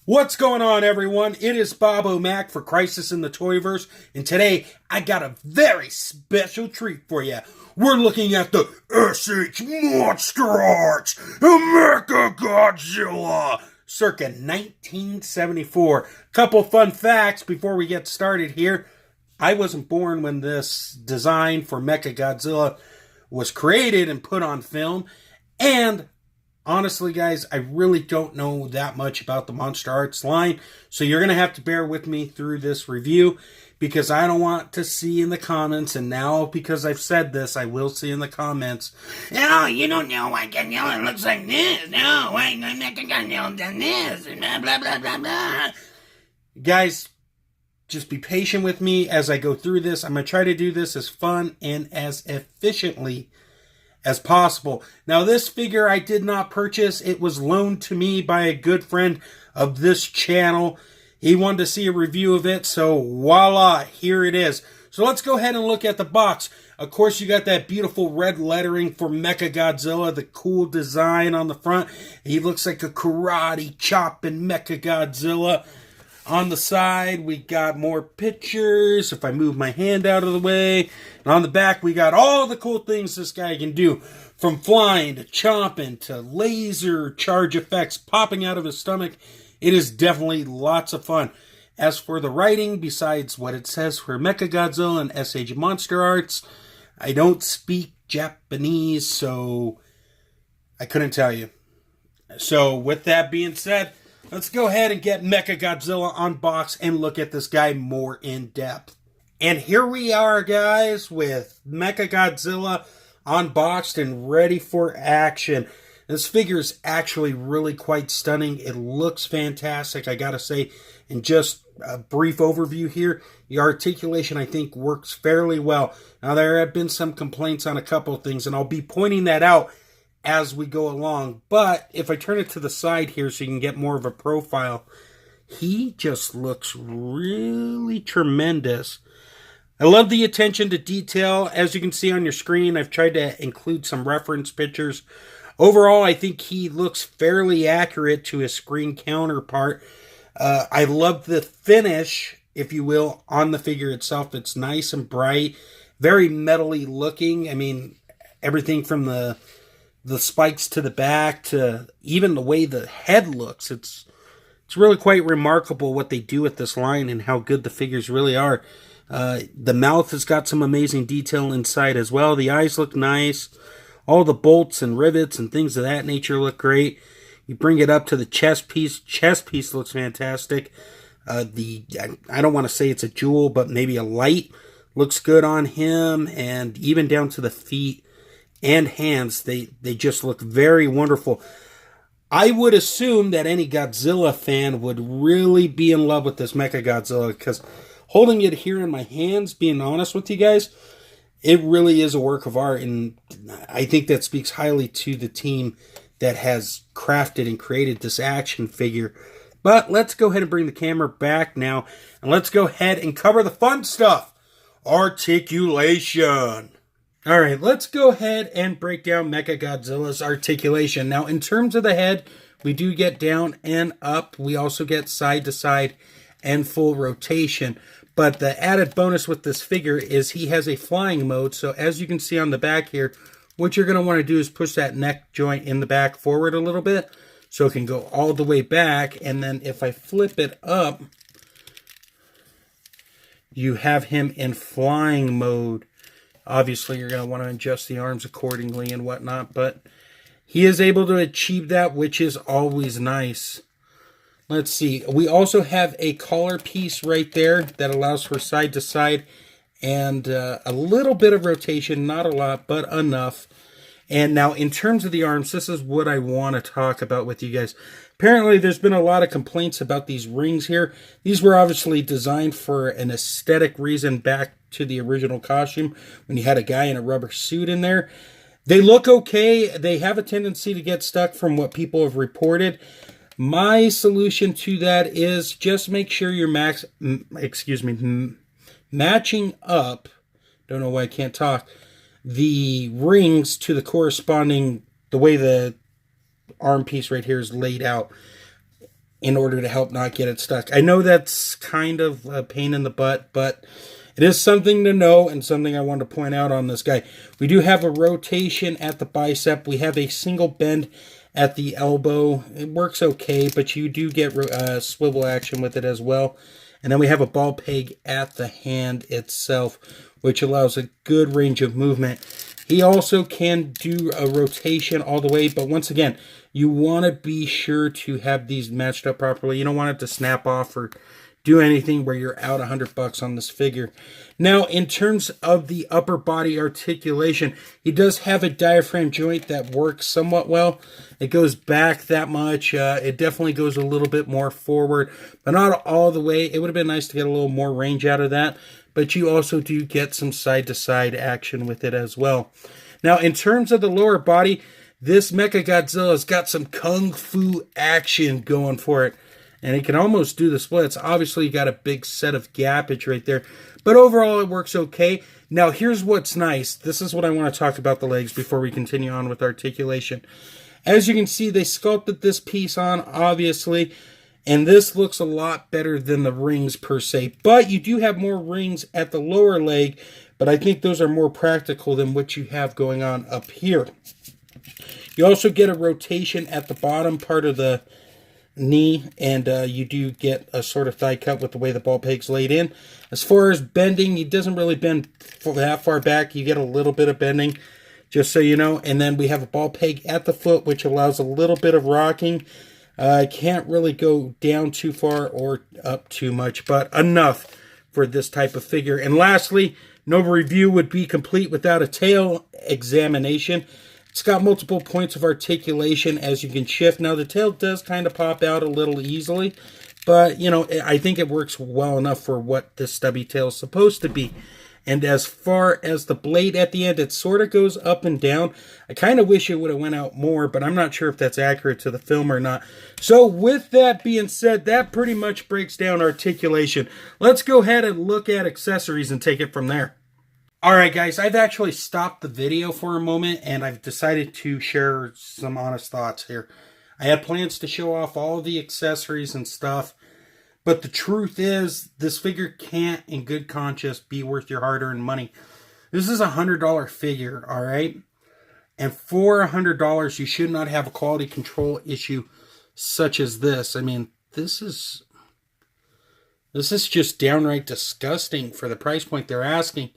What's going on, everyone? It is Bob O'Mac for Crisis in the Toyverse, and today I got a very special treat for you. We're looking at the SH MonsterArts Mecha Godzilla, circa 1974. Couple fun facts before we get started here. I wasn't born when this design for Mecha Godzilla was created and put on film, and honestly, guys, I really don't know that much about the MonsterArts line, so you're going to have to bear with me through this review because I don't want to see in the comments, and now because I've said this, I will see in the comments, "Oh, you don't know why Godzilla looks like this. No, why Godzilla done this, and blah, blah, blah, blah, blah." Guys, just be patient with me as I go through this. I'm going to try to do this as fun and as efficiently as possible. Now, this figure I did not purchase. It was loaned to me by a good friend of this channel. He wanted to see a review of it, so voila, here it is. So let's go ahead and look at the box. Of course, you got that beautiful red lettering for Mechagodzilla, the cool design on the front. He looks like a karate chopping Mechagodzilla. On the side, we got more pictures. If I move my hand out of the way. And on the back, we got all the cool things this guy can do. From flying to chomping to laser charge effects popping out of his stomach. It is definitely lots of fun. As for the writing, besides what it says for Mechagodzilla and SH MonsterArts, I don't speak Japanese, so I couldn't tell you. So with that being said, let's go ahead and get Mechagodzilla unboxed and look at this guy more in depth. And here we are, guys, with Mechagodzilla unboxed and ready for action. This figure is actually really quite stunning. It looks fantastic, I gotta say. And just a brief overview here, the articulation, I think, works fairly well. Now, there have been some complaints on a couple of things, and I'll be pointing that out as we go along. But if I turn it to the side here so you can get more of a profile, he just looks really tremendous. I love the attention to detail. As you can see on your screen, I've tried to include some reference pictures. Overall, I think he looks fairly accurate to his screen counterpart. I love the finish, if you will, on the figure itself. It's nice and bright, very metally looking. I mean, everything from the spikes to the back to even the way the head looks. It's really quite remarkable what they do with this line and how good the figures really are. The mouth has got some amazing detail inside as well. The eyes look nice. All the bolts and rivets and things of that nature look great. You bring it up to the chest piece. Chest piece looks fantastic. I don't want to say it's a jewel, but maybe a light looks good on him, and even down to the feet and hands, they just look very wonderful. I would assume that any Godzilla fan would really be in love with this Mechagodzilla, because holding it here in my hands, being honest with you guys, it really is a work of art, and I think that speaks highly to the team that has crafted and created this action figure. But let's go ahead and bring the camera back now, and let's go ahead and cover the fun stuff. Articulation. Alright, let's go ahead and break down Mechagodzilla's articulation. Now, in terms of the head, we do get down and up. We also get side to side and full rotation. But the added bonus with this figure is he has a flying mode. So as you can see on the back here, what you're going to want to do is push that neck joint in the back forward a little bit so it can go all the way back. And then if I flip it up, you have him in flying mode. Obviously, you're going to want to adjust the arms accordingly and whatnot, but he is able to achieve that, which is always nice. Let's see. We also have a collar piece right there that allows for side to side and a little bit of rotation, not a lot, but enough. And now, in terms of the arms, this is what I want to talk about with you guys. Apparently, there's been a lot of complaints about these rings here. These were obviously designed for an aesthetic reason back to the original costume when you had a guy in a rubber suit in there. They look okay. They have a tendency to get stuck from what people have reported. My solution to that is just make sure you're matching up, don't know why I can't talk, the rings to the corresponding, the way the arm piece right here is laid out. in order to help not get it stuck. I know that's kind of a pain in the butt, but it is something to know and something I want to point out on this guy. We do have a rotation at the bicep. We have a single bend at the elbow. It works okay, but you do get swivel action with it as well. And then we have a ball peg at the hand itself, which allows a good range of movement. He also can do a rotation all the way, but once again, you want to be sure to have these matched up properly. You don't want it to snap off or do anything where you're out $100 on this figure. Now, in terms of the upper body articulation, he does have a diaphragm joint that works somewhat well. It goes back that much. It definitely goes a little bit more forward, but not all the way. It would have been nice to get a little more range out of that, but you also do get some side-to-side action with it as well. Now, in terms of the lower body, this Mechagodzilla's got some kung fu action going for it. And it can almost do the splits. Obviously, you got a big set of gappage right there. But overall, it works okay. Now, here's what's nice. This is what I want to talk about the legs before we continue on with articulation. As you can see, they sculpted this piece on, obviously. And this looks a lot better than the rings, per se. But you do have more rings at the lower leg. But I think those are more practical than what you have going on up here. You also get a rotation at the bottom part of the knee, and you do get a sort of thigh cut with the way the ball peg's laid in. As far as bending, he doesn't really bend that far back. You get a little bit of bending, just so you know. And then we have a ball peg at the foot, which allows a little bit of rocking. Can't really go down too far or up too much, but enough for this type of figure. And lastly, no review would be complete without a tail examination. It's got multiple points of articulation as you can shift. Now, the tail does kind of pop out a little easily, but, you know, I think it works well enough for what this stubby tail is supposed to be. And as far as the blade at the end, it sort of goes up and down. I kind of wish it would have went out more, but I'm not sure if that's accurate to the film or not. So with that being said, that pretty much breaks down articulation. Let's go ahead and look at accessories and take it from there. Alright guys, I've actually stopped the video for a moment and I've decided to share some honest thoughts here. I had plans to show off all the accessories and stuff, but the truth is, this figure can't in good conscience be worth your hard-earned money. This is a $100 figure, alright? And for $100, you should not have a quality control issue such as this. I mean, this is just downright disgusting for the price point they're asking.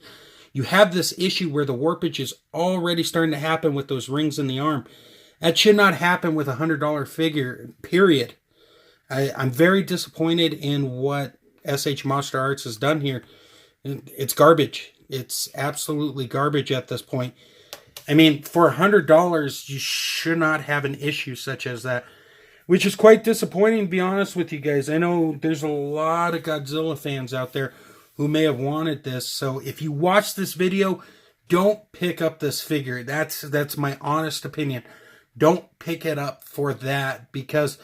You have this issue where the warpage is already starting to happen with those rings in the arm. That should not happen with a $100 figure, period. I'm very disappointed in what SH MonsterArts has done here. It's garbage. It's absolutely garbage at this point. I mean, for $100, you should not have an issue such as that, which is quite disappointing, to be honest with you guys. I know there's a lot of Godzilla fans out there who may have wanted this. So if you watch this video, don't pick up this figure. That's my honest opinion. Don't pick it up for that because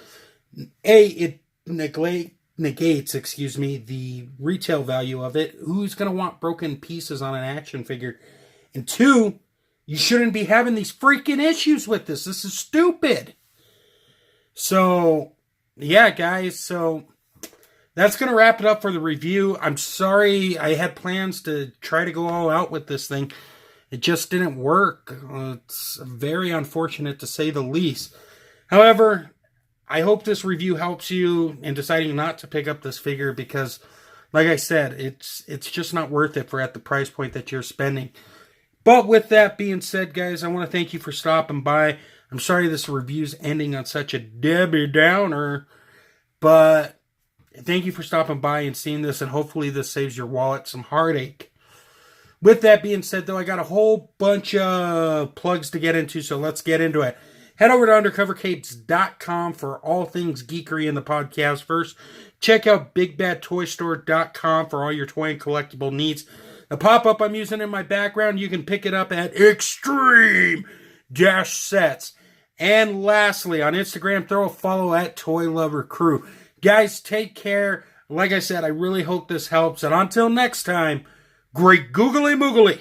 A, it negates, the retail value of it. Who's going to want broken pieces on an action figure? And two, you shouldn't be having these freaking issues with this. This is stupid. So, yeah, guys, so that's going to wrap it up for the review. I'm sorry. I had plans to try to go all out with this thing. It just didn't work. It's very unfortunate to say the least. However, I hope this review helps you in deciding not to pick up this figure because, like I said, it's just not worth it for at the price point that you're spending. But with that being said, guys, I want to thank you for stopping by. I'm sorry this review's ending on such a Debbie Downer, but thank you for stopping by and seeing this, and hopefully this saves your wallet some heartache. With that being said, though, I got a whole bunch of plugs to get into, so let's get into it. Head over to undercovercapes.com for all things geekery in the podcast verse. Check out bigbadtoystore.com for all your toy and collectible needs. The pop-up I'm using in my background, you can pick it up at Extreme-Sets. And lastly, on Instagram, throw a follow at Toy Lover Crew. Guys, take care. Like I said, I really hope this helps. And until next time, great googly moogly.